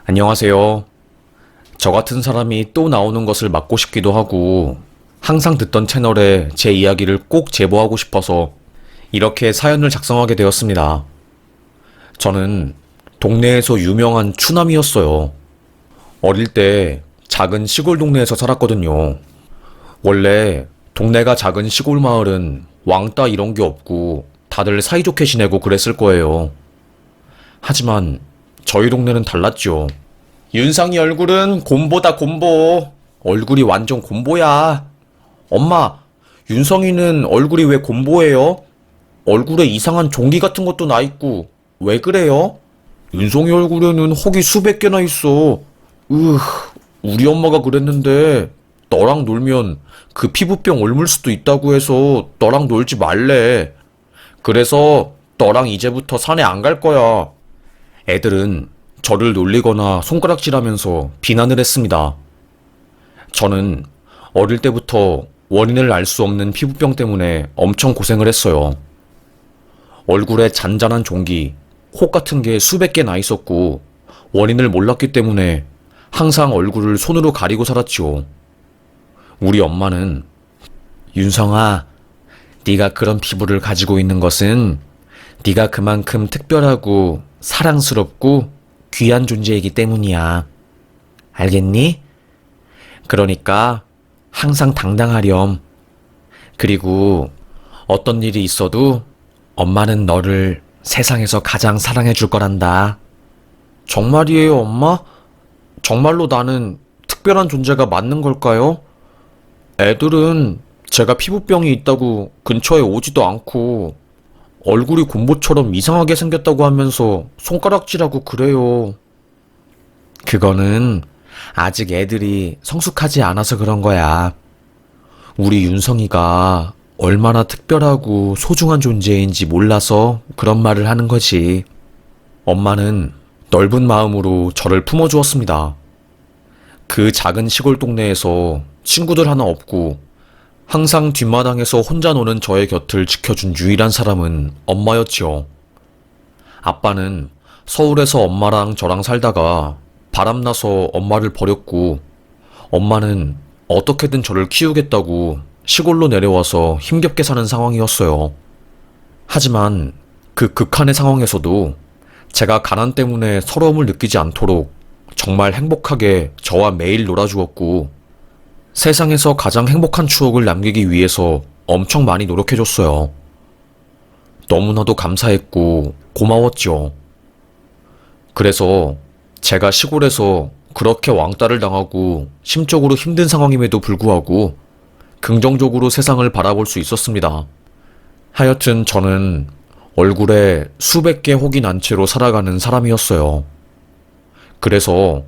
안녕하세요. 저 같은 사람이 또 나오는 것을 막고 싶기도 하고, 항상 듣던 채널에 제 이야기를 꼭 제보하고 싶어서 이렇게 사연을 작성하게 되었습니다. 저는 동네에서 유명한 추남이었어요. 어릴 때 작은 시골 동네에서 살았거든요. 원래 동네가 작은 시골 마을은 왕따 이런 게 없고 다들 사이좋게 지내고 그랬을 거예요. 하지만 저희 동네는 달랐죠. 윤성이 얼굴은 곰보다 곰보. 얼굴이 완전 곰보야. 엄마, 윤성이는 얼굴이 왜 곰보예요? 얼굴에 이상한 종기 같은 것도 나 있고. 왜 그래요? 윤성이 얼굴에는 혹이 수백 개나 있어. 우리 엄마가 그랬는데 너랑 놀면 그 피부병 옮을 수도 있다고 해서 너랑 놀지 말래. 그래서 너랑 이제부터 산에 안 갈 거야. 애들은 저를 놀리거나 손가락질하면서 비난을 했습니다. 저는 어릴 때부터 원인을 알 수 없는 피부병 때문에 엄청 고생을 했어요. 얼굴에 잔잔한 종기, 혹 같은 게 수백 개 나 있었고 원인을 몰랐기 때문에 항상 얼굴을 손으로 가리고 살았지요. 우리 엄마는 윤성아, 네가 그런 피부를 가지고 있는 것은 네가 그만큼 특별하고 사랑스럽고 귀한 존재이기 때문이야. 알겠니? 그러니까 항상 당당하렴. 그리고 어떤 일이 있어도 엄마는 너를 세상에서 가장 사랑해 줄 거란다. 정말이에요, 엄마? 정말로 나는 특별한 존재가 맞는 걸까요? 애들은 제가 피부병이 있다고 근처에 오지도 않고 얼굴이 곰보처럼 이상하게 생겼다고 하면서 손가락질하고 그래요. 그거는 아직 애들이 성숙하지 않아서 그런 거야. 우리 윤성이가 얼마나 특별하고 소중한 존재인지 몰라서 그런 말을 하는 거지. 엄마는 넓은 마음으로 저를 품어주었습니다. 그 작은 시골 동네에서 친구들 하나 없고 항상 뒷마당에서 혼자 노는 저의 곁을 지켜준 유일한 사람은 엄마였지요. 아빠는 서울에서 엄마랑 저랑 살다가 바람나서 엄마를 버렸고, 엄마는 어떻게든 저를 키우겠다고 시골로 내려와서 힘겹게 사는 상황이었어요. 하지만 그 극한의 상황에서도 제가 가난 때문에 서러움을 느끼지 않도록 정말 행복하게 저와 매일 놀아주었고, 세상에서 가장 행복한 추억을 남기기 위해서 엄청 많이 노력해줬어요. 너무나도 감사했고 고마웠죠. 그래서 제가 시골에서 그렇게 왕따를 당하고 심적으로 힘든 상황임에도 불구하고 긍정적으로 세상을 바라볼 수 있었습니다. 하여튼 저는 얼굴에 수백 개 혹이 난 채로 살아가는 사람이었어요. 그래서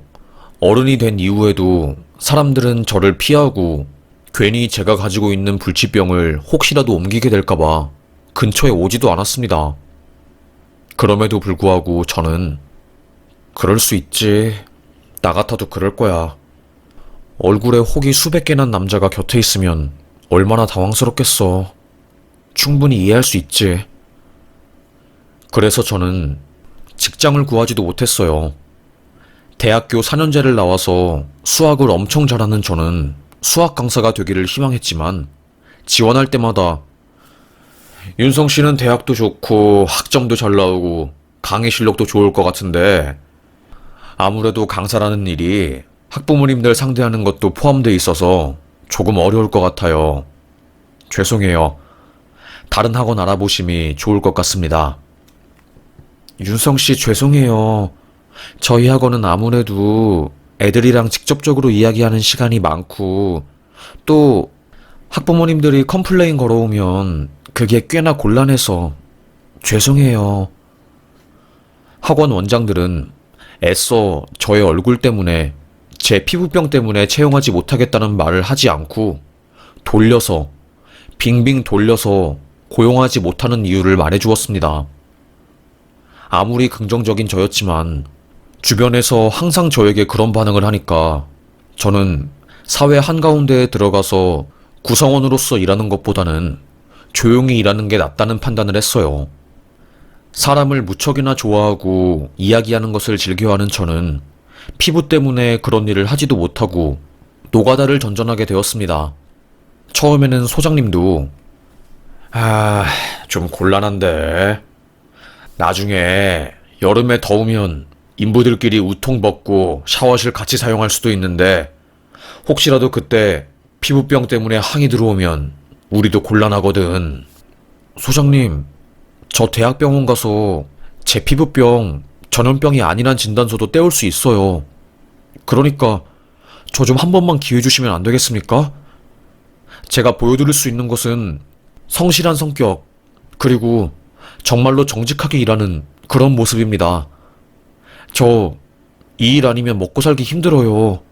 어른이 된 이후에도 사람들은 저를 피하고 괜히 제가 가지고 있는 불치병을 혹시라도 옮기게 될까봐 근처에 오지도 않았습니다. 그럼에도 불구하고 저는 그럴 수 있지. 나 같아도 그럴 거야. 얼굴에 혹이 수백 개 난 남자가 곁에 있으면 얼마나 당황스럽겠어. 충분히 이해할 수 있지. 그래서 저는 직장을 구하지도 못했어요. 대학교 4년제를 나와서 수학을 엄청 잘하는 저는 수학 강사가 되기를 희망했지만 지원할 때마다 윤성 씨는 대학도 좋고 학점도 잘 나오고 강의 실력도 좋을 것 같은데 아무래도 강사라는 일이 학부모님들 상대하는 것도 포함되어 있어서 조금 어려울 것 같아요. 죄송해요. 다른 학원 알아보심이 좋을 것 같습니다. 윤성 씨 죄송해요. 저희 학원은 아무래도 애들이랑 직접적으로 이야기하는 시간이 많고 또 학부모님들이 컴플레인 걸어오면 그게 꽤나 곤란해서 죄송해요. 학원 원장들은 애써 저의 얼굴 때문에 제 피부병 때문에 채용하지 못하겠다는 말을 하지 않고 돌려서 빙빙 돌려서 고용하지 못하는 이유를 말해주었습니다. 아무리 긍정적인 저였지만 주변에서 항상 저에게 그런 반응을 하니까 저는 사회 한가운데에 들어가서 구성원으로서 일하는 것보다는 조용히 일하는 게 낫다는 판단을 했어요. 사람을 무척이나 좋아하고 이야기하는 것을 즐겨하는 저는 피부 때문에 그런 일을 하지도 못하고 노가다를 전전하게 되었습니다. 처음에는 소장님도 좀 곤란한데 나중에 여름에 더우면 인부들끼리 우통 벗고 샤워실 같이 사용할 수도 있는데 혹시라도 그때 피부병 때문에 항이 들어오면 우리도 곤란하거든. 소장님, 저 대학병원 가서 제 피부병 전염병이 아니란 진단서도 떼올 수 있어요. 그러니까 저 좀 한 번만 기회 주시면 안 되겠습니까? 제가 보여드릴 수 있는 것은 성실한 성격, 그리고 정말로 정직하게 일하는 그런 모습입니다. 저 이 일 아니면 먹고 살기 힘들어요.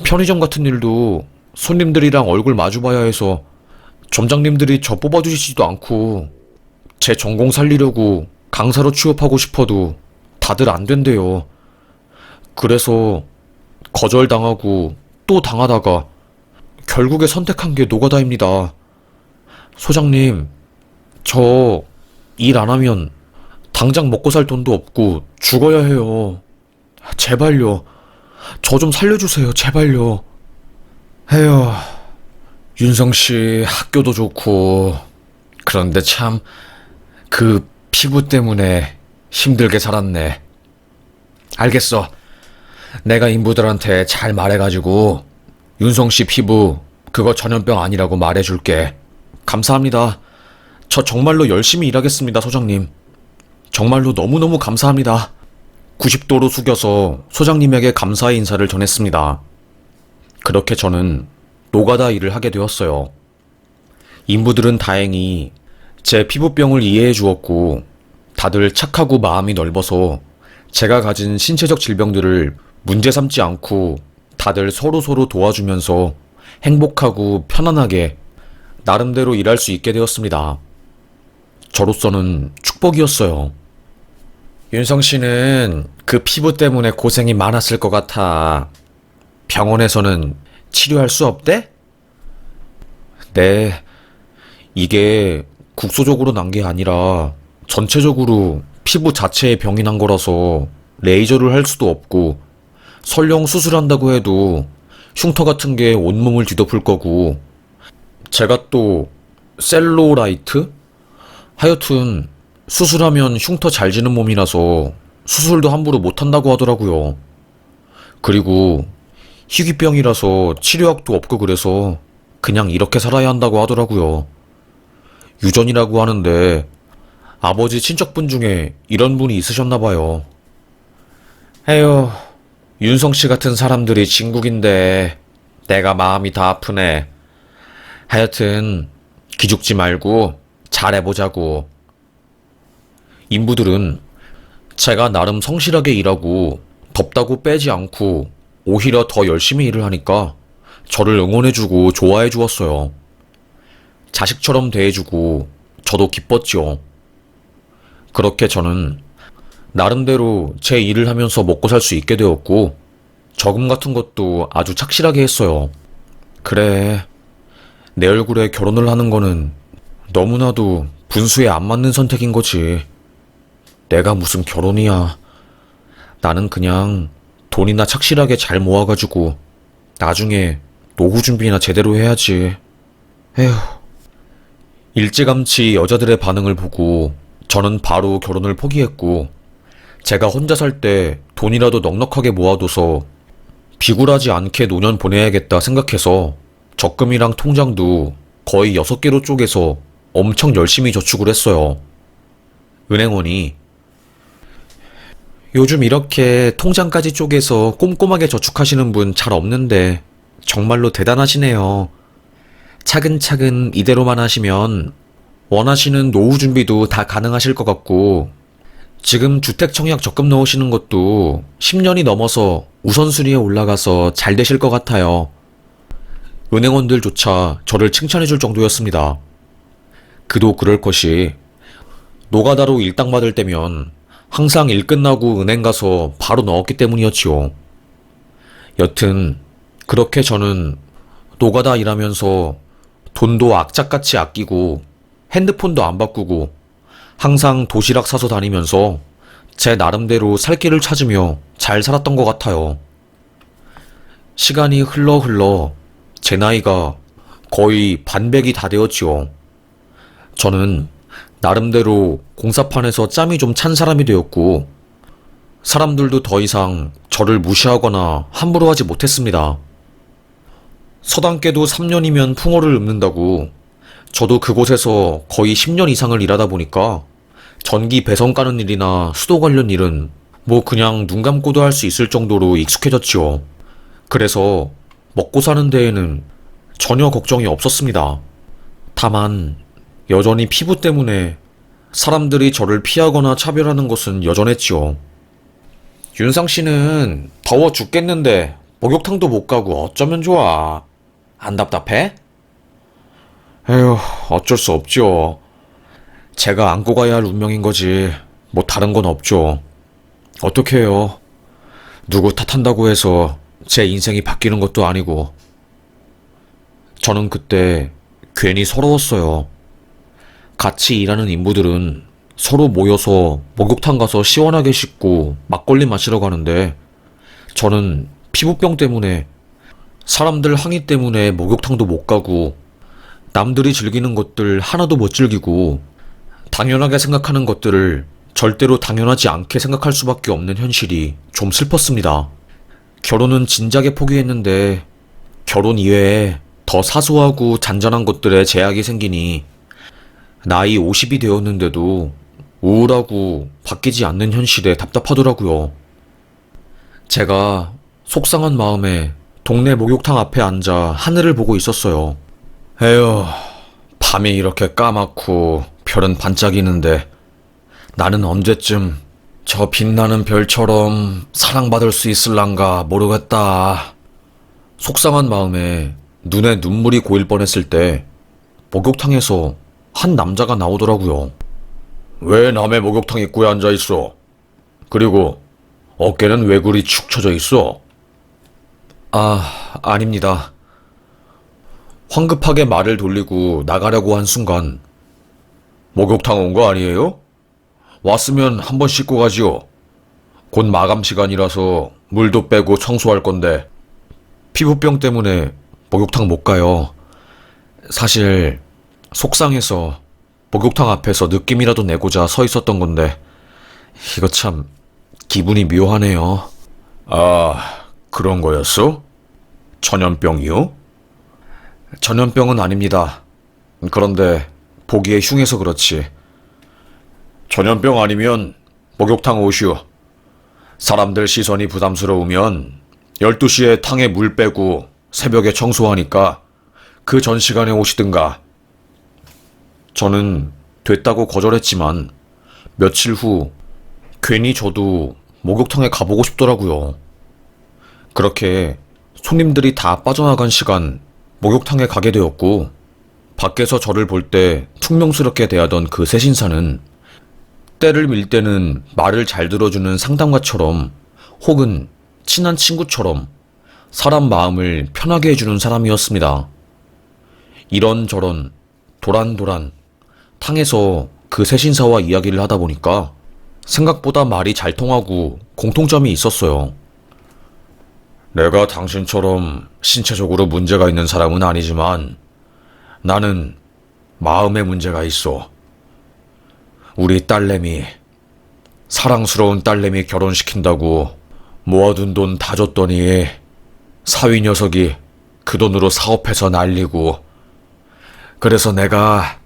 편의점 같은 일도 손님들이랑 얼굴 마주봐야 해서 점장님들이 저 뽑아주시지도 않고 제 전공 살리려고 강사로 취업하고 싶어도 다들 안 된대요. 그래서 거절당하고 또 당하다가 결국에 선택한 게 노가다입니다. 소장님, 저 일 안 하면 당장 먹고 살 돈도 없고 죽어야 해요. 제발요. 저 좀 살려주세요. 제발요. 에휴, 윤성씨 학교도 좋고 그런데 참 그 피부 때문에 힘들게 살았네. 알겠어. 내가 인부들한테 잘 말해가지고 윤성씨 피부 그거 전염병 아니라고 말해줄게. 감사합니다. 저 정말로 열심히 일하겠습니다, 소장님. 정말로 너무너무 감사합니다. 90도로 숙여서 소장님에게 감사의 인사를 전했습니다. 그렇게 저는 노가다 일을 하게 되었어요. 인부들은 다행히 제 피부병을 이해해 주었고 다들 착하고 마음이 넓어서 제가 가진 신체적 질병들을 문제 삼지 않고 다들 서로서로 도와주면서 행복하고 편안하게 나름대로 일할 수 있게 되었습니다. 저로서는 축복이었어요. 윤성 씨는 그 피부 때문에 고생이 많았을 것 같아. 병원에서는 치료할 수 없대? 네. 이게 국소적으로 난 게 아니라 전체적으로 피부 자체에 병이 난 거라서 레이저를 할 수도 없고 설령 수술한다고 해도 흉터 같은 게 온몸을 뒤덮을 거고 제가 또 셀로라이트? 하여튼 수술하면 흉터 잘 지는 몸이라서 수술도 함부로 못한다고 하더라고요. 그리고 희귀병이라서 치료약도 없고 그래서 그냥 이렇게 살아야 한다고 하더라고요. 유전이라고 하는데 아버지 친척분 중에 이런 분이 있으셨나봐요. 에휴, 윤성씨 같은 사람들이 진국인데 내가 마음이 다 아프네. 하여튼 기죽지 말고 잘해보자고. 인부들은 제가 나름 성실하게 일하고 덥다고 빼지 않고 오히려 더 열심히 일을 하니까 저를 응원해주고 좋아해 주었어요. 자식처럼 대해주고 저도 기뻤죠. 그렇게 저는 나름대로 제 일을 하면서 먹고 살 수 있게 되었고 저금 같은 것도 아주 착실하게 했어요. 그래, 내 얼굴에 결혼을 하는 거는 너무나도 분수에 안 맞는 선택인 거지. 내가 무슨 결혼이야. 나는 그냥 돈이나 착실하게 잘 모아가지고 나중에 노후 준비나 제대로 해야지. 에휴. 일찌감치 여자들의 반응을 보고 저는 바로 결혼을 포기했고 제가 혼자 살 때 돈이라도 넉넉하게 모아둬서 비굴하지 않게 노년 보내야겠다 생각해서 적금이랑 통장도 거의 6개로 쪼개서 엄청 열심히 저축을 했어요. 은행원이 요즘 이렇게 통장까지 쪼개서 꼼꼼하게 저축하시는 분 잘 없는데 정말로 대단하시네요. 차근차근 이대로만 하시면 원하시는 노후 준비도 다 가능하실 것 같고 지금 주택청약 적금 넣으시는 것도 10년이 넘어서 우선순위에 올라가서 잘 되실 것 같아요. 은행원들조차 저를 칭찬해줄 정도였습니다. 그도 그럴 것이 노가다로 일당 받을 때면 항상 일 끝나고 은행 가서 바로 넣었기 때문이었지요. 여튼 그렇게 저는 노가다 일하면서 돈도 악착같이 아끼고 핸드폰도 안 바꾸고 항상 도시락 사서 다니면서 제 나름대로 살 길을 찾으며 잘 살았던 것 같아요. 시간이 흘러 제 나이가 거의 반백이 다 되었지요. 저는 나름대로 공사판에서 짬이 좀 찬 사람이 되었고, 사람들도 더 이상 저를 무시하거나 함부로 하지 못했습니다. 서당계도 3년이면 풍어를 읊는다고, 저도 그곳에서 거의 10년 이상을 일하다 보니까 전기 배선 까는 일이나 수도 관련 일은 뭐 그냥 눈 감고도 할 수 있을 정도로 익숙해졌지요. 그래서 먹고 사는 데에는 전혀 걱정이 없었습니다. 다만 여전히 피부 때문에 사람들이 저를 피하거나 차별하는 것은 여전했지요. 윤상 씨는 더워 죽겠는데 목욕탕도 못 가고 어쩌면 좋아. 안 답답해? 에휴, 어쩔 수 없죠. 제가 안고 가야 할 운명인 거지. 뭐 다른 건 없죠. 어떻게 해요? 누구 탓한다고 해서 제 인생이 바뀌는 것도 아니고. 저는 그때 괜히 서러웠어요. 같이 일하는 인부들은 서로 모여서 목욕탕 가서 시원하게 씻고 막걸리 마시러 가는데, 저는 피부병 때문에, 사람들 항의 때문에 목욕탕도 못 가고, 남들이 즐기는 것들 하나도 못 즐기고, 당연하게 생각하는 것들을 절대로 당연하지 않게 생각할 수밖에 없는 현실이 좀 슬펐습니다. 결혼은 진작에 포기했는데 결혼 이외에 더 사소하고 잔잔한 것들에 제약이 생기니 나이 50이 되었는데도 우울하고 바뀌지 않는 현실에 답답하더라고요. 제가 속상한 마음에 동네 목욕탕 앞에 앉아 하늘을 보고 있었어요. 에휴, 밤이 이렇게 까맣고 별은 반짝이는데 나는 언제쯤 저 빛나는 별처럼 사랑받을 수 있을란가 모르겠다. 속상한 마음에 눈에 눈물이 고일 뻔했을 때 목욕탕에서 한 남자가 나오더라고요. 왜 남의 목욕탕 입구에 앉아있어? 그리고 어깨는 왜 그리 축 처져 있어? 아닙니다. 황급하게 말을 돌리고 나가려고 한 순간, 목욕탕 온 거 아니에요? 왔으면 한번 씻고 가지요. 곧 마감 시간이라서 물도 빼고 청소할 건데. 피부병 때문에 목욕탕 못 가요. 사실 속상해서 목욕탕 앞에서 느낌이라도 내고자 서 있었던 건데, 이거 참 기분이 묘하네요. 아, 그런 거였어? 전염병이요? 전염병은 아닙니다. 그런데 보기에 흉해서 그렇지. 전염병 아니면 목욕탕 오시오. 사람들 시선이 부담스러우면 12시에 탕에 물 빼고 새벽에 청소하니까 그 전 시간에 오시든가. 저는 됐다고 거절했지만 며칠 후 괜히 저도 목욕탕에 가보고 싶더라고요. 그렇게 손님들이 다 빠져나간 시간 목욕탕에 가게 되었고, 밖에서 저를 볼 때 퉁명스럽게 대하던 그 새신사는 때를 밀 때는 말을 잘 들어주는 상담가처럼, 혹은 친한 친구처럼 사람 마음을 편하게 해주는 사람이었습니다. 이런저런 도란도란 탕에서 그 새신사와 이야기를 하다 보니까 생각보다 말이 잘 통하고 공통점이 있었어요. 내가 당신처럼 신체적으로 문제가 있는 사람은 아니지만 나는 마음에 문제가 있어. 우리 딸내미, 사랑스러운 딸내미 결혼시킨다고 모아둔 돈 다 줬더니 사위 녀석이 그 돈으로 사업해서 날리고, 그래서 내가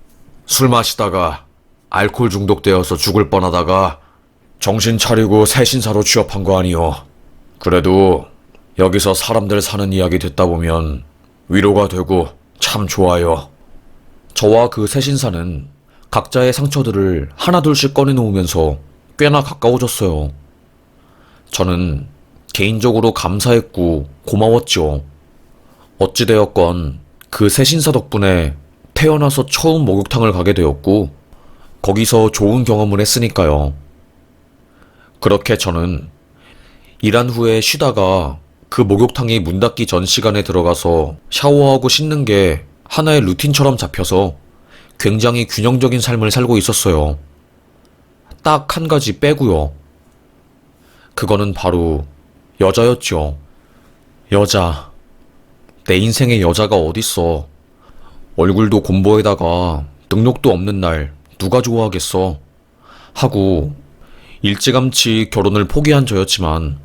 술 마시다가 알코올 중독되어서 죽을 뻔하다가 정신 차리고 새 신사로 취업한 거 아니요. 그래도 여기서 사람들 사는 이야기 듣다 보면 위로가 되고 참 좋아요. 저와 그 새 신사는 각자의 상처들을 하나둘씩 꺼내놓으면서 꽤나 가까워졌어요. 저는 개인적으로 감사했고 고마웠죠. 어찌되었건 그 새 신사 덕분에 태어나서 처음 목욕탕을 가게 되었고, 거기서 좋은 경험을 했으니까요. 그렇게 저는 일한 후에 쉬다가 그 목욕탕이 문 닫기 전 시간에 들어가서 샤워하고 씻는 게 하나의 루틴처럼 잡혀서 굉장히 균형적인 삶을 살고 있었어요. 딱 한 가지 빼고요. 그거는 바로 여자였죠. 여자. 내 인생에 여자가 어딨어. 얼굴도 곰보에다가 능력도 없는 날 누가 좋아하겠어. 하고 일찌감치 결혼을 포기한 저였지만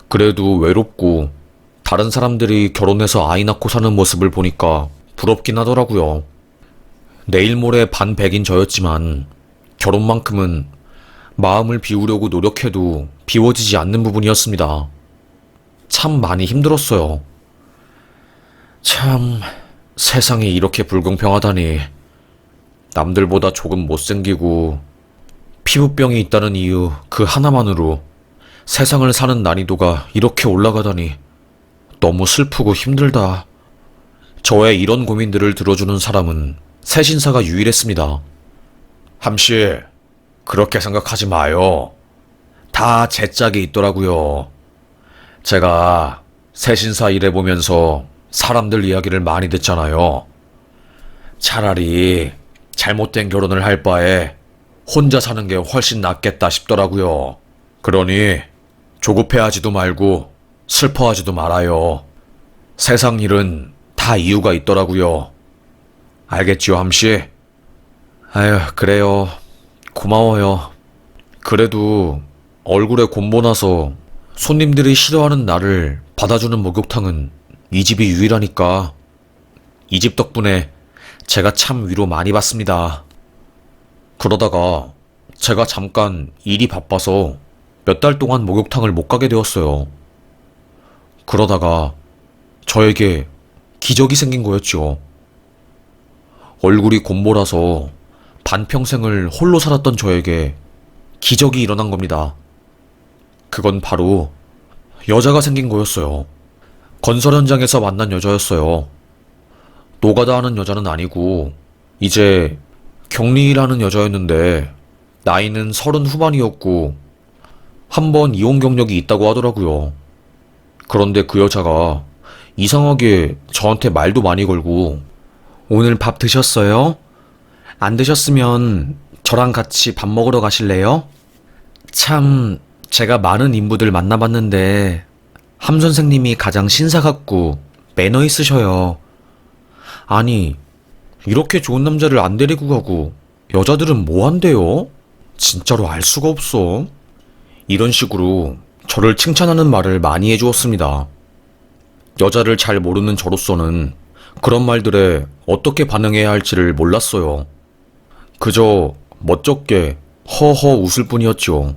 그래도 외롭고 다른 사람들이 결혼해서 아이 낳고 사는 모습을 보니까 부럽긴 하더라고요. 내일 모레 반백인 저였지만 결혼만큼은 마음을 비우려고 노력해도 비워지지 않는 부분이었습니다. 참 많이 힘들었어요. 참, 세상이 이렇게 불공평하다니. 남들보다 조금 못생기고 피부병이 있다는 이유 그 하나만으로 세상을 사는 난이도가 이렇게 올라가다니 너무 슬프고 힘들다. 저의 이런 고민들을 들어주는 사람은 새신사가 유일했습니다. 함씨, 그렇게 생각하지 마요. 다 제 짝이 있더라고요. 제가 새신사 일해보면서 사람들 이야기를 많이 듣잖아요. 차라리 잘못된 결혼을 할 바에 혼자 사는 게 훨씬 낫겠다 싶더라고요. 그러니 조급해하지도 말고 슬퍼하지도 말아요. 세상 일은 다 이유가 있더라고요. 알겠지요, 함씨? 아휴, 그래요. 고마워요. 그래도 얼굴에 곰보 나서 손님들이 싫어하는 나를 받아주는 목욕탕은 이 집이 유일하니까 이 집 덕분에 제가 참 위로 많이 받습니다. 그러다가 제가 잠깐 일이 바빠서 몇 달 동안 목욕탕을 못 가게 되었어요. 그러다가 저에게 기적이 생긴 거였죠. 얼굴이 곰보라서 반평생을 홀로 살았던 저에게 기적이 일어난 겁니다. 그건 바로 여자가 생긴 거였어요. 건설 현장에서 만난 여자였어요. 노가다 하는 여자는 아니고 이제 격리일하는 여자였는데 나이는 30 후반이었고 한 번 이혼 경력이 있다고 하더라고요. 그런데 그 여자가 이상하게 저한테 말도 많이 걸고 오늘 밥 드셨어요? 안 드셨으면 저랑 같이 밥 먹으러 가실래요? 참, 제가 많은 인부들 만나봤는데 함 선생님이 가장 신사 같고 매너 있으셔요. 아니, 이렇게 좋은 남자를 안 데리고 가고 여자들은 뭐 한대요? 진짜로 알 수가 없어. 이런 식으로 저를 칭찬하는 말을 많이 해주었습니다. 여자를 잘 모르는 저로서는 그런 말들에 어떻게 반응해야 할지를 몰랐어요. 그저 멋쩍게 허허 웃을 뿐이었죠.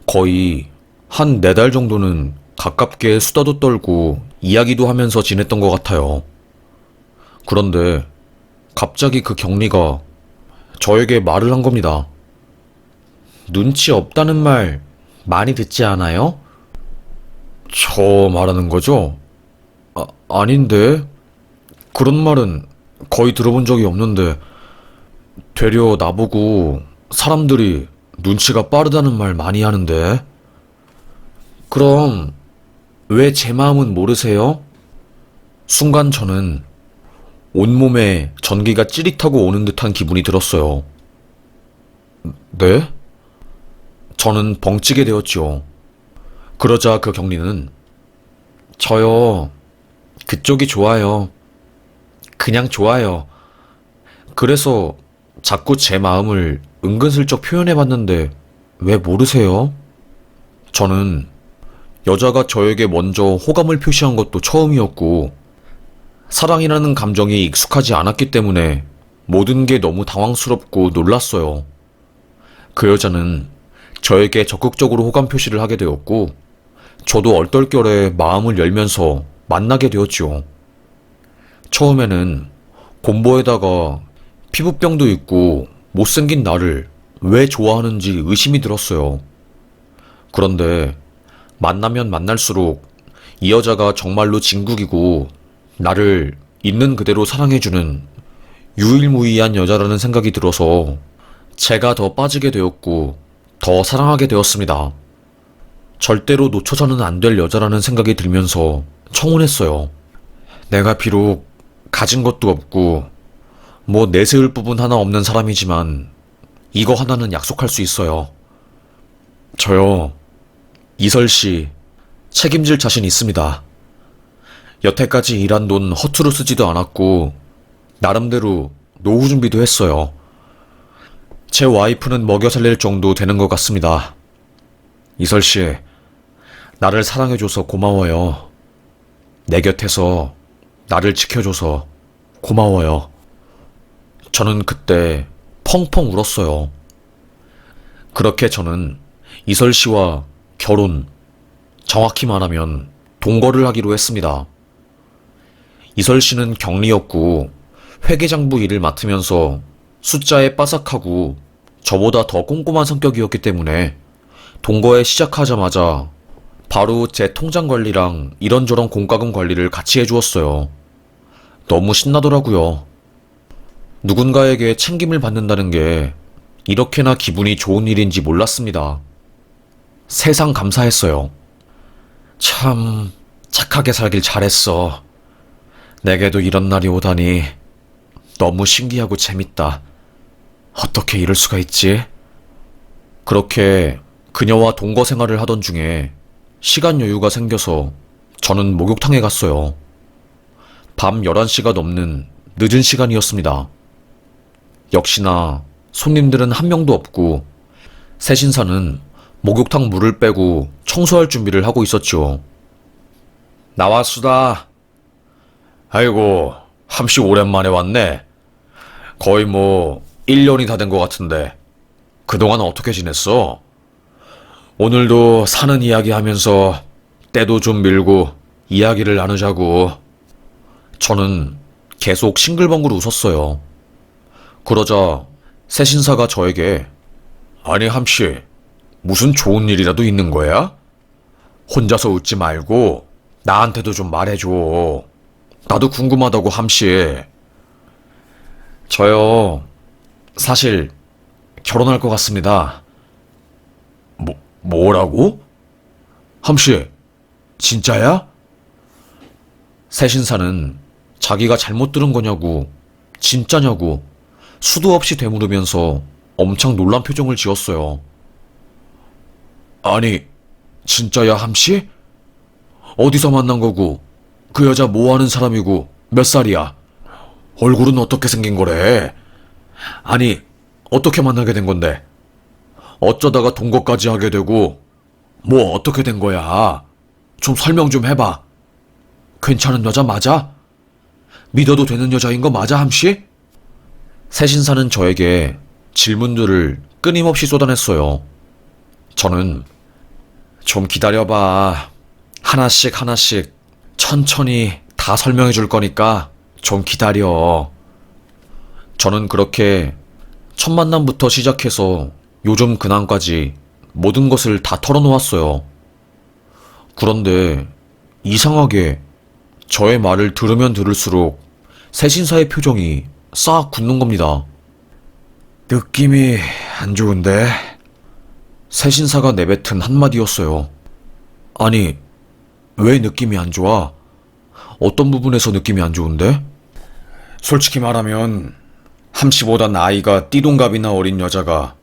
거의 한 4달 정도는 가깝게 수다도 떨고 이야기도 하면서 지냈던 것 같아요. 그런데 갑자기 그 격리가 저에게 말을 한 겁니다. 눈치 없다는 말 많이 듣지 않아요? 저 말하는 거죠? 아닌데. 그런 말은 거의 들어본 적이 없는데 되려 나보고 사람들이 눈치가 빠르다는 말 많이 하는데. 그럼 왜 제 마음은 모르세요? 순간 저는 온몸에 전기가 찌릿하고 오는 듯한 기분이 들었어요. 네? 저는 벙찌게 되었지요. 그러자 그 격리는 저요. 그쪽이 좋아요. 그냥 좋아요. 그래서 자꾸 제 마음을 은근슬쩍 표현해봤는데 왜 모르세요? 저는 여자가 저에게 먼저 호감을 표시한 것도 처음이었고 사랑이라는 감정이 익숙하지 않았기 때문에 모든 게 너무 당황스럽고 놀랐어요. 그 여자는 저에게 적극적으로 호감 표시를 하게 되었고 저도 얼떨결에 마음을 열면서 만나게 되었지요. 처음에는 곰보에다가 피부병도 있고 못생긴 나를 왜 좋아하는지 의심이 들었어요. 그런데 만나면 만날수록 이 여자가 정말로 진국이고 나를 있는 그대로 사랑해주는 유일무이한 여자라는 생각이 들어서 제가 더 빠지게 되었고 더 사랑하게 되었습니다. 절대로 놓쳐서는 안 될 여자라는 생각이 들면서 청혼했어요. 내가 비록 가진 것도 없고 뭐 내세울 부분 하나 없는 사람이지만 이거 하나는 약속할 수 있어요. 저요, 이설 씨, 책임질 자신 있습니다. 여태까지 일한 돈 허투루 쓰지도 않았고, 나름대로 노후 준비도 했어요. 제 와이프는 먹여 살릴 정도 되는 것 같습니다. 이설 씨, 나를 사랑해줘서 고마워요. 내 곁에서 나를 지켜줘서 고마워요. 저는 그때 펑펑 울었어요. 그렇게 저는 이설 씨와 결혼, 정확히 말하면 동거를 하기로 했습니다. 이설 씨는 격리였고 회계장부 일을 맡으면서 숫자에 빠삭하고 저보다 더 꼼꼼한 성격이었기 때문에 동거에 시작하자마자 바로 제 통장 관리랑 이런저런 공과금 관리를 같이 해주었어요. 너무 신나더라고요. 누군가에게 챙김을 받는다는 게 이렇게나 기분이 좋은 일인지 몰랐습니다. 세상 감사했어요. 참 착하게 살길 잘했어. 내게도 이런 날이 오다니 너무 신기하고 재밌다. 어떻게 이럴 수가 있지? 그렇게 그녀와 동거 생활을 하던 중에 시간 여유가 생겨서 저는 목욕탕에 갔어요. 밤 11시가 넘는 늦은 시간이었습니다. 역시나 손님들은 한 명도 없고 새신사는 목욕탕 물을 빼고 청소할 준비를 하고 있었죠. 나왔수다. 아이고, 함씨 오랜만에 왔네. 거의 1년이 다 된 것 같은데 그동안 어떻게 지냈어? 오늘도 사는 이야기 하면서 때도 좀 밀고 이야기를 나누자고. 저는 계속 싱글벙글 웃었어요. 그러자 새신사가 저에게 아니 함씨, 무슨 좋은 일이라도 있는 거야? 혼자서 웃지 말고 나한테도 좀 말해줘. 나도 궁금하다고 함씨. 저요, 사실 결혼할 것 같습니다. 뭐라고? 함씨, 진짜야? 새신사는 자기가 잘못 들은 거냐고, 진짜냐고 수도 없이 되물으면서 엄청 놀란 표정을 지었어요. 아니, 진짜야 함씨? 어디서 만난 거고, 그 여자 뭐 하는 사람이고, 몇 살이야? 얼굴은 어떻게 생긴 거래? 아니, 어떻게 만나게 된 건데? 어쩌다가 동거까지 하게 되고, 뭐 어떻게 된 거야? 좀 설명 좀 해봐. 괜찮은 여자 맞아? 믿어도 되는 여자인 거 맞아, 함씨? 새신사는 저에게 질문들을 끊임없이 쏟아냈어요. 저는 좀 기다려봐. 하나씩 하나씩 천천히 다 설명해 줄 거니까 좀 기다려. 저는 그렇게 첫 만남부터 시작해서 요즘 근황까지 모든 것을 다 털어놓았어요. 그런데 이상하게 저의 말을 들으면 들을수록 새신사의 표정이 싹 굳는 겁니다. 느낌이 안 좋은데? 새신사가 내뱉은 한마디였어요. 아니, 왜 느낌이 안 좋아? 어떤 부분에서 느낌이 안 좋은데? 솔직히 말하면 함씨보다 나이가 띠동갑이나 어린 여자가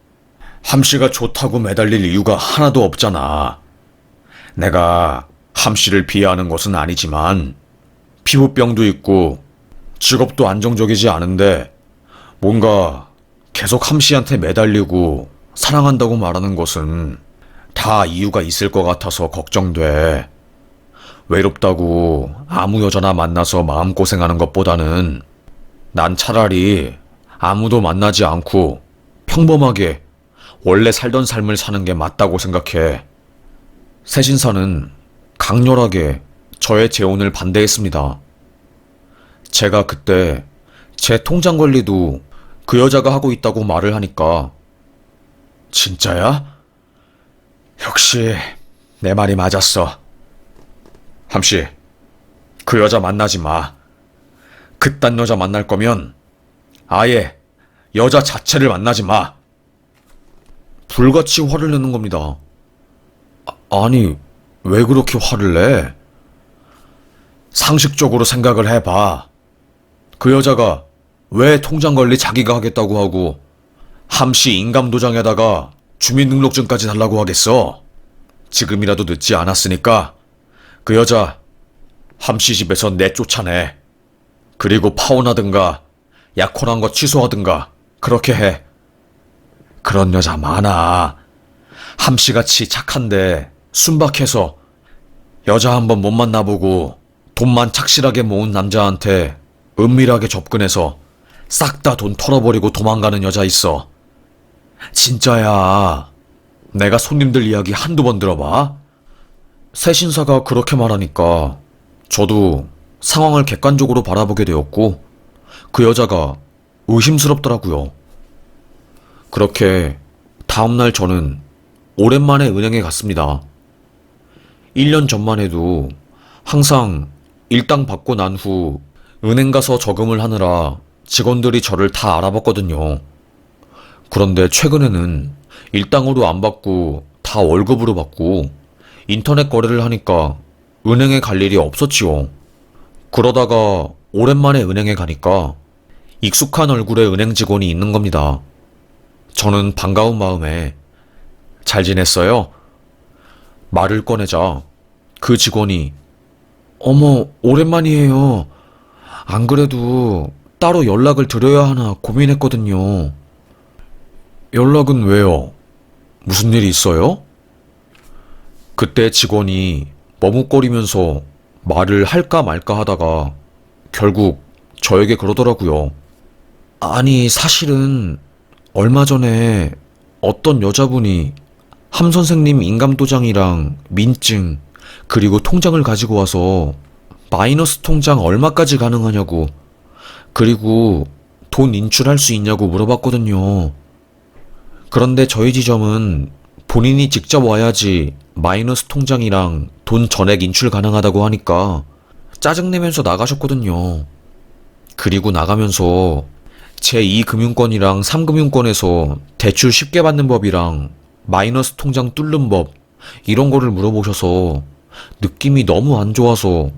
함씨가 좋다고 매달릴 이유가 하나도 없잖아. 내가 함씨를 비하하는 것은 아니지만 피부병도 있고 직업도 안정적이지 않은데 뭔가 계속 함씨한테 매달리고 사랑한다고 말하는 것은 다 이유가 있을 것 같아서 걱정돼. 외롭다고 아무 여자나 만나서 마음고생하는 것보다는 난 차라리 아무도 만나지 않고 평범하게 원래 살던 삶을 사는 게 맞다고 생각해. 새신사는 강렬하게 저의 재혼을 반대했습니다. 제가 그때 제 통장 관리도 그 여자가 하고 있다고 말을 하니까 진짜야? 역시 내 말이 맞았어. 함씨, 그 여자 만나지 마. 그딴 여자 만날 거면 아예 여자 자체를 만나지 마. 불같이 화를 내는 겁니다. 아니, 왜 그렇게 화를 내? 상식적으로 생각을 해봐. 그 여자가 왜 통장 관리 자기가 하겠다고 하고 함씨 인감도장에다가 주민등록증까지 달라고 하겠어? 지금이라도 늦지 않았으니까 그 여자 함씨 집에서 내쫓아내. 그리고 파혼하든가 약혼한 거 취소하든가 그렇게 해. 그런 여자 많아. 함씨같이 착한데 순박해서 여자 한번 못 만나보고 돈만 착실하게 모은 남자한테 은밀하게 접근해서 싹 다 돈 털어버리고 도망가는 여자 있어. 진짜야. 내가 손님들 이야기 한두 번 들어봐. 새신사가 그렇게 말하니까 저도 상황을 객관적으로 바라보게 되었고 그 여자가 의심스럽더라고요. 그렇게 다음날 저는 오랜만에 은행에 갔습니다. 1년 전만 해도 항상 일당 받고 난 후 은행 가서 저금을 하느라 직원들이 저를 다 알아봤거든요. 그런데 최근에는 일당으로 안 받고 다 월급으로 받고 인터넷 거래를 하니까 은행에 갈 일이 없었지요. 그러다가 오랜만에 은행에 가니까 익숙한 얼굴의 은행 직원이 있는 겁니다. 저는 반가운 마음에 잘 지냈어요? 말을 꺼내자 그 직원이 어머, 오랜만이에요. 안 그래도 따로 연락을 드려야 하나 고민했거든요. 연락은 왜요? 무슨 일이 있어요? 그때 직원이 머뭇거리면서 말을 할까 말까 하다가 결국 저에게 그러더라고요. 아니, 사실은 얼마 전에 어떤 여자분이 함 선생님 인감도장이랑 민증 그리고 통장을 가지고 와서 마이너스 통장 얼마까지 가능하냐고 그리고 돈 인출할 수 있냐고 물어봤거든요. 그런데 저희 지점은 본인이 직접 와야지 마이너스 통장이랑 돈 전액 인출 가능하다고 하니까 짜증내면서 나가셨거든요. 그리고 나가면서 제2금융권이랑 3금융권에서 대출 쉽게 받는 법이랑 마이너스 통장 뚫는 법 이런 거를 물어보셔서 느낌이 너무 안 좋아서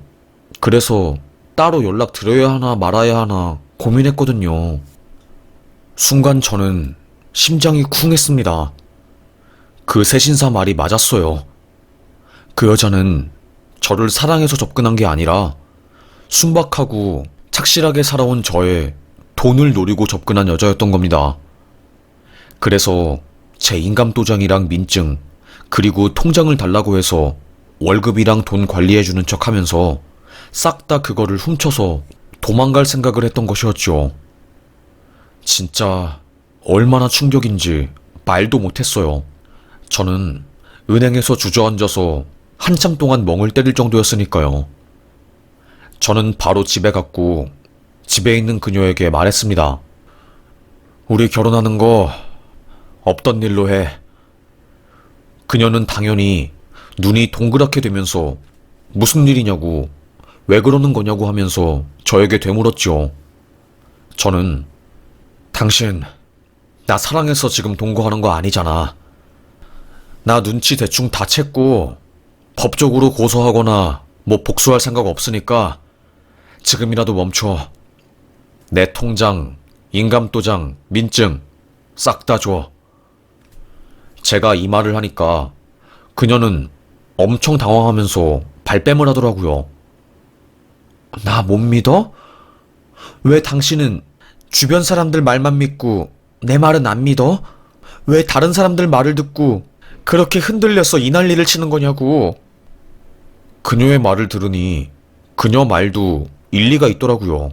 그래서 따로 연락 드려야 하나 말아야 하나 고민했거든요. 순간 저는 심장이 쿵 했습니다. 그 새신사 말이 맞았어요. 그 여자는 저를 사랑해서 접근한 게 아니라 순박하고 착실하게 살아온 저의 돈을 노리고 접근한 여자였던 겁니다. 그래서 제 인감도장이랑 민증 그리고 통장을 달라고 해서 월급이랑 돈 관리해주는 척 하면서 싹 다 그거를 훔쳐서 도망갈 생각을 했던 것이었죠. 진짜 얼마나 충격인지 말도 못했어요. 저는 은행에서 주저앉아서 한참 동안 멍을 때릴 정도였으니까요. 저는 바로 집에 갔고 집에 있는 그녀에게 말했습니다. 우리 결혼하는 거 없던 일로 해. 그녀는 당연히 눈이 동그랗게 되면서 무슨 일이냐고 왜 그러는 거냐고 하면서 저에게 되물었죠. 저는 당신 나 사랑해서 지금 동거하는 거 아니잖아. 나 눈치 대충 다 챘고 법적으로 고소하거나 뭐 복수할 생각 없으니까 지금이라도 멈춰. 내 통장, 인감도장, 민증 싹 다 줘. 제가 이 말을 하니까 그녀는 엄청 당황하면서 발뺌을 하더라고요. 나 못 믿어? 왜 당신은 주변 사람들 말만 믿고 내 말은 안 믿어? 왜 다른 사람들 말을 듣고 그렇게 흔들려서 이 난리를 치는 거냐고. 그녀의 말을 들으니 그녀 말도 일리가 있더라고요.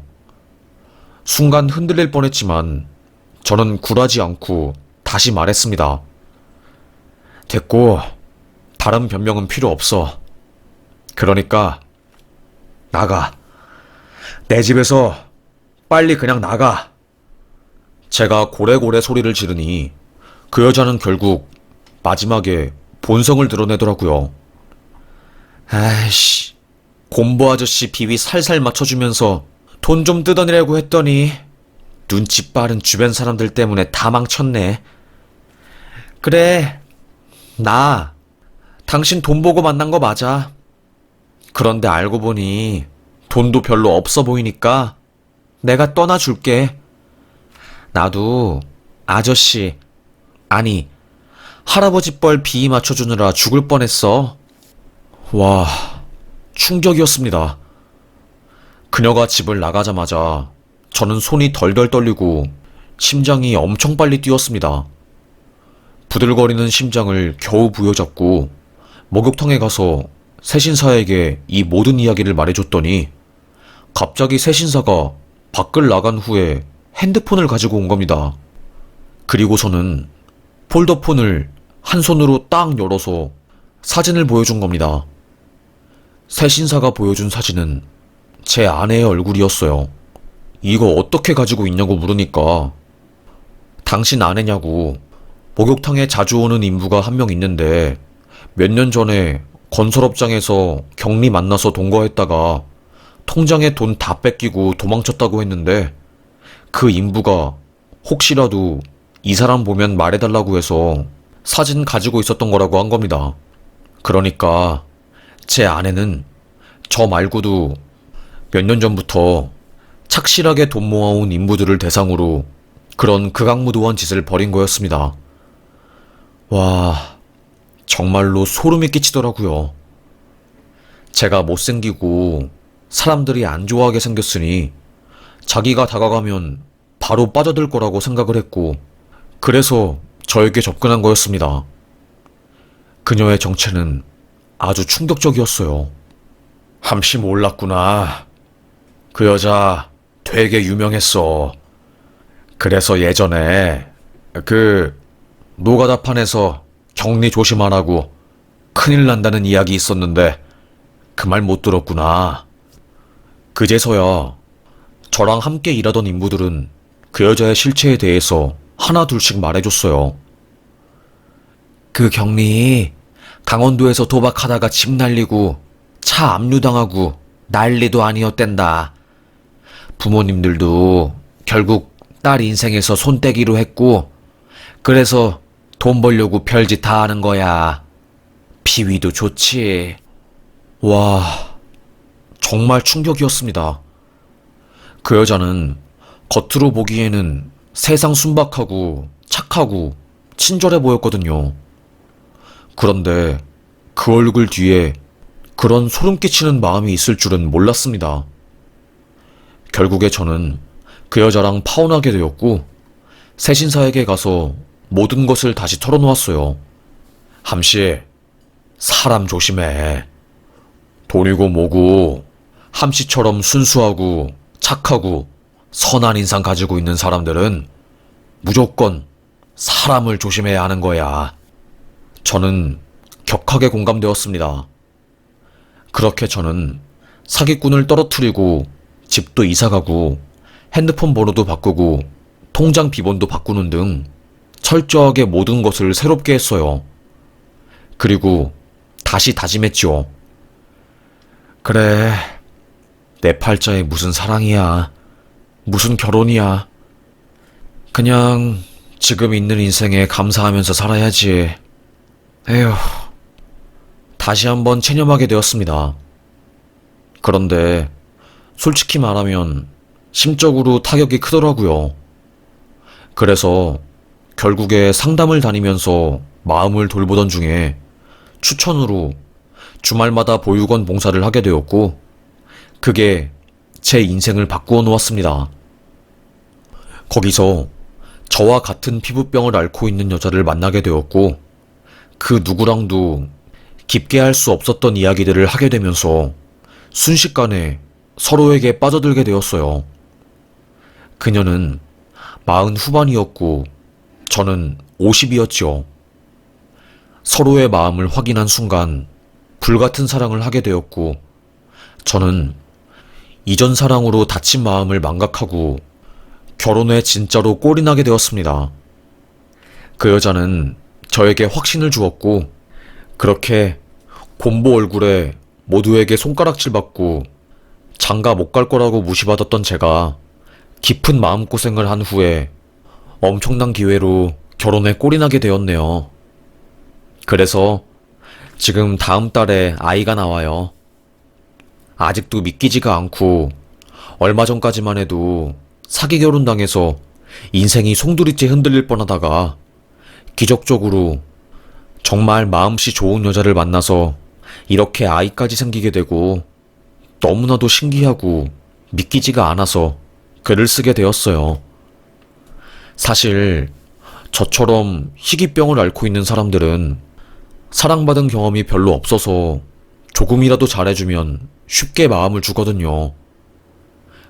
순간 흔들릴 뻔했지만 저는 굴하지 않고 다시 말했습니다. 됐고 다른 변명은 필요 없어. 그러니까 나가. 내 집에서 빨리 그냥 나가. 제가 고래고래 소리를 지르니 그 여자는 결국 마지막에 본성을 드러내더라고요. 아이씨, 곰보 아저씨 비위 살살 맞춰주면서 돈 좀 뜯어내려고 했더니 눈치 빠른 주변 사람들 때문에 다 망쳤네. 그래, 나 당신 돈 보고 만난 거 맞아. 그런데 알고 보니 돈도 별로 없어 보이니까 내가 떠나줄게. 나도 아저씨, 아니 할아버지 뻘 비위 맞춰주느라 죽을 뻔했어. 와, 충격이었습니다. 그녀가 집을 나가자마자 저는 손이 덜덜 떨리고 심장이 엄청 빨리 뛰었습니다. 부들거리는 심장을 겨우 부여잡고 목욕탕에 가서 새신사에게 이 모든 이야기를 말해줬더니 갑자기 새신사가 밖을 나간 후에 핸드폰을 가지고 온 겁니다. 그리고서는 폴더폰을 한 손으로 딱 열어서 사진을 보여준 겁니다. 새신사가 보여준 사진은 제 아내의 얼굴이었어요. 이거 어떻게 가지고 있냐고 물으니까 당신 아내냐고, 목욕탕에 자주 오는 인부가 한 명 있는데 몇 년 전에 건설업장에서 경리 만나서 동거했다가 통장에 돈 다 뺏기고 도망쳤다고 했는데 그 인부가 혹시라도 이 사람 보면 말해달라고 해서 사진 가지고 있었던 거라고 한 겁니다. 그러니까 제 아내는 저 말고도 몇 년 전부터 착실하게 돈 모아온 인부들을 대상으로 그런 극악무도한 짓을 벌인 거였습니다. 와, 정말로 소름이 끼치더라고요. 제가 못생기고 사람들이 안 좋아하게 생겼으니 자기가 다가가면 바로 빠져들 거라고 생각을 했고, 그래서 저에게 접근한 거였습니다. 그녀의 정체는 아주 충격적이었어요. 함시 몰랐구나. 그 여자 되게 유명했어. 그래서 예전에 노가다판에서 격리 조심하라고 큰일 난다는 이야기 있었는데 그 말 못 들었구나. 그제서야 저랑 함께 일하던 인부들은 그 여자의 실체에 대해서 하나 둘씩 말해줬어요. 그 경리 강원도에서 도박하다가 집 날리고 차 압류당하고 난리도 아니었댄다. 부모님들도 결국 딸 인생에서 손떼기로 했고, 그래서 돈 벌려고 별짓 다 하는 거야. 비위도 좋지. 와, 정말 충격이었습니다. 그 여자는 겉으로 보기에는 세상 순박하고 착하고 친절해 보였거든요. 그런데 그 얼굴 뒤에 그런 소름 끼치는 마음이 있을 줄은 몰랐습니다. 결국에 저는 그 여자랑 파혼하게 되었고, 새신사에게 가서 모든 것을 다시 털어놓았어요. 함씨, 사람 조심해. 돈이고 뭐고 함씨처럼 순수하고 착하고 선한 인상 가지고 있는 사람들은 무조건 사람을 조심해야 하는 거야. 저는 격하게 공감되었습니다. 그렇게 저는 사기꾼을 떨어뜨리고 집도 이사가고 핸드폰 번호도 바꾸고 통장 비번도 바꾸는 등 철저하게 모든 것을 새롭게 했어요. 그리고 다시 다짐했죠. 그래, 내 팔자에 무슨 사랑이야, 무슨 결혼이야. 그냥 지금 있는 인생에 감사하면서 살아야지. 에휴, 다시 한번 체념하게 되었습니다. 그런데 솔직히 말하면 심적으로 타격이 크더라고요. 그래서 결국에 상담을 다니면서 마음을 돌보던 중에 추천으로 주말마다 보육원 봉사를 하게 되었고, 그게 제 인생을 바꾸어 놓았습니다. 거기서 저와 같은 피부병을 앓고 있는 여자를 만나게 되었고, 그 누구랑도 깊게 할 수 없었던 이야기들을 하게 되면서 순식간에 서로에게 빠져들게 되었어요. 그녀는 40 후반이었고 저는 50이었죠. 서로의 마음을 확인한 순간 불같은 사랑을 하게 되었고, 저는 이전 사랑으로 다친 마음을 망각하고 결혼에 진짜로 꼴이 나게 되었습니다. 그 여자는 저에게 확신을 주었고, 그렇게 곰보 얼굴에 모두에게 손가락질 받고 장가 못 갈 거라고 무시받았던 제가 깊은 마음고생을 한 후에 엄청난 기회로 결혼에 꼴이 나게 되었네요. 그래서 지금 다음 달에 아이가 나와요. 아직도 믿기지가 않고 얼마 전까지만 해도 사기 결혼당해서 인생이 송두리째 흔들릴 뻔하다가 기적적으로 정말 마음씨 좋은 여자를 만나서 이렇게 아이까지 생기게 되고 너무나도 신기하고 믿기지가 않아서 글을 쓰게 되었어요. 사실 저처럼 희귀병을 앓고 있는 사람들은 사랑받은 경험이 별로 없어서 조금이라도 잘해주면 쉽게 마음을 주거든요.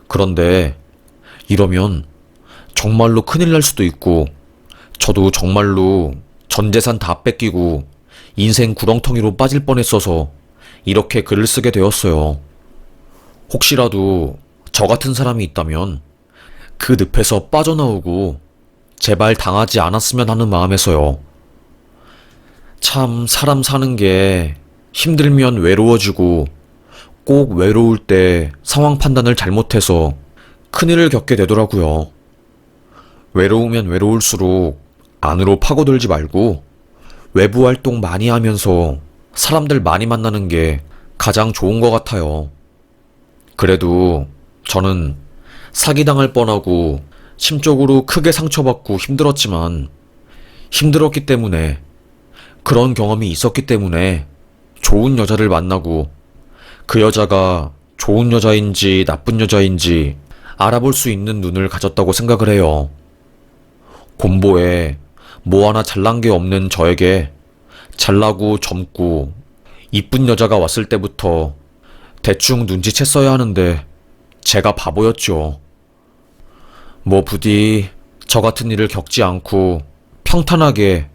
그런데 이러면 정말로 큰일 날 수도 있고 저도 정말로 전 재산 다 뺏기고 인생 구렁텅이로 빠질 뻔했어서 이렇게 글을 쓰게 되었어요. 혹시라도 저 같은 사람이 있다면 그 늪에서 빠져나오고 제발 당하지 않았으면 하는 마음에서요. 참 사람 사는 게 힘들면 외로워지고 꼭 외로울 때 상황 판단을 잘못해서 큰일을 겪게 되더라고요. 외로우면 외로울수록 안으로 파고들지 말고 외부 활동 많이 하면서 사람들 많이 만나는 게 가장 좋은 것 같아요. 그래도 저는 사기당할 뻔하고 심적으로 크게 상처받고 힘들었지만 힘들었기 때문에 그런 경험이 있었기 때문에 좋은 여자를 만나고 그 여자가 좋은 여자인지 나쁜 여자인지 알아볼 수 있는 눈을 가졌다고 생각을 해요. 곰보에 뭐 하나 잘난 게 없는 저에게 잘나고 젊고 이쁜 여자가 왔을 때부터 대충 눈치챘어야 하는데 제가 바보였죠. 뭐 부디 저 같은 일을 겪지 않고 평탄하게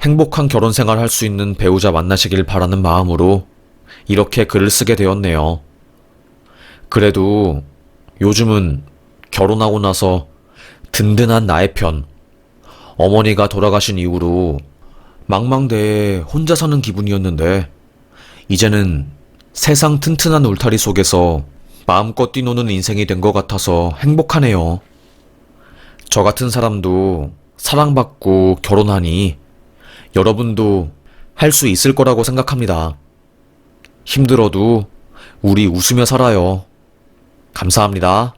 행복한 결혼 생활 할 수 있는 배우자 만나시길 바라는 마음으로 이렇게 글을 쓰게 되었네요. 그래도 요즘은 결혼하고 나서 든든한 나의 편, 어머니가 돌아가신 이후로 망망대해 혼자 사는 기분이었는데 이제는 세상 튼튼한 울타리 속에서 마음껏 뛰노는 인생이 된 것 같아서 행복하네요. 저 같은 사람도 사랑받고 결혼하니 여러분도 할 수 있을 거라고 생각합니다. 힘들어도 우리 웃으며 살아요. 감사합니다.